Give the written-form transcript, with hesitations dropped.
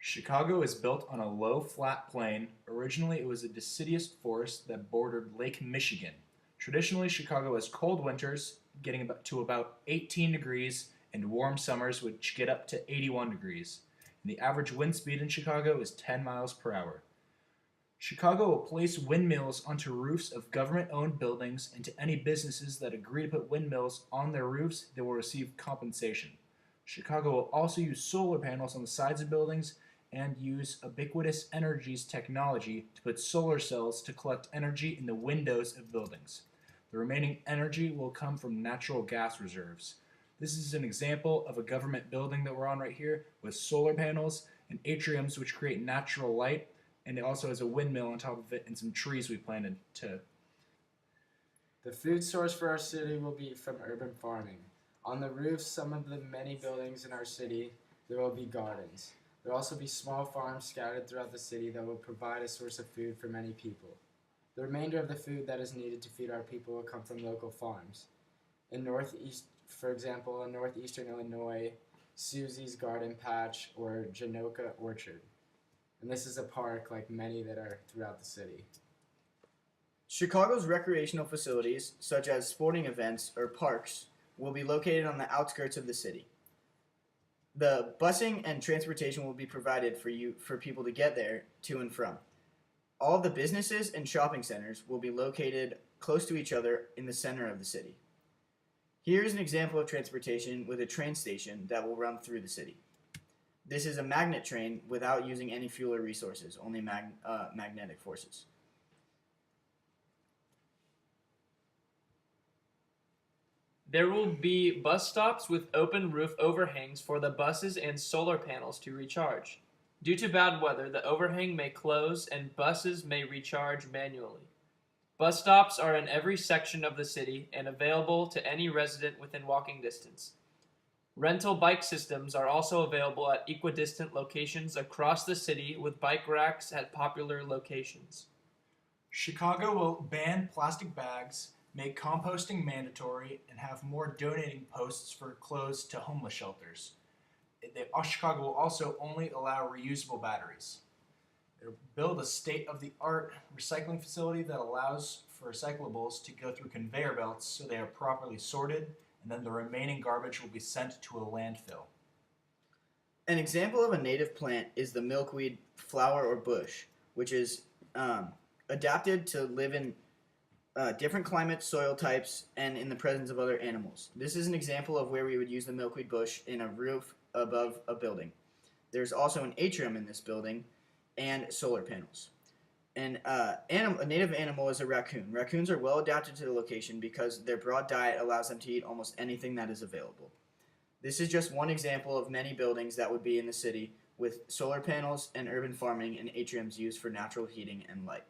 Chicago is built on a low, flat plain. Originally, it was a deciduous forest that bordered Lake Michigan. Traditionally, Chicago has cold winters, getting to about 18 degrees, and warm summers, which get up to 81 degrees. And the average wind speed in Chicago is 10 miles per hour. Chicago will place windmills onto roofs of government owned buildings, and to any businesses that agree to put windmills on their roofs, they will receive compensation. Chicago will also use solar panels on the sides of buildings and use ubiquitous energies technology to put solar cells to collect energy in the windows of buildings. The remaining energy will come from natural gas reserves. This is an example of a government building that we're on right here with solar panels and atriums which create natural light, and it also has a windmill on top of it and some trees we planted to. The food source for our city will be from urban farming. On the roofs, some of the many buildings in our city, there will be gardens. There will also be small farms scattered throughout the city that will provide a source of food for many people. The remainder of the food that is needed to feed our people will come from local farms. For example, in northeastern Illinois, Susie's Garden Patch or Janoka Orchard. And this is a park like many that are throughout the city. Chicago's recreational facilities, such as sporting events or parks, will be located on the outskirts of the city. The busing and transportation will be provided for people to get there to and from. All of the businesses and shopping centers will be located close to each other in the center of the city. Here is an example of transportation with a train station that will run through the city. This is a magnet train without using any fuel or resources, only magnetic forces. There will be bus stops with open roof overhangs for the buses and solar panels to recharge. Due to bad weather, the overhang may close and buses may recharge manually. Bus stops are in every section of the city and available to any resident within walking distance. Rental bike systems are also available at equidistant locations across the city with bike racks at popular locations. Chicago will ban plastic bags, make composting mandatory, and have more donating posts for clothes to homeless shelters. Chicago will also only allow reusable batteries. They'll build a state-of-the-art recycling facility that allows for recyclables to go through conveyor belts so they are properly sorted, and then the remaining garbage will be sent to a landfill. An example of a native plant is the milkweed flower or bush, which is adapted to live in different climates, soil types, and in the presence of other animals. This is an example of where we would use the milkweed bush in a roof above a building. There's also an atrium in this building and solar panels. And a native animal is a raccoon. Raccoons are well adapted to the location because their broad diet allows them to eat almost anything that is available. This is just one example of many buildings that would be in the city with solar panels and urban farming and atriums used for natural heating and light.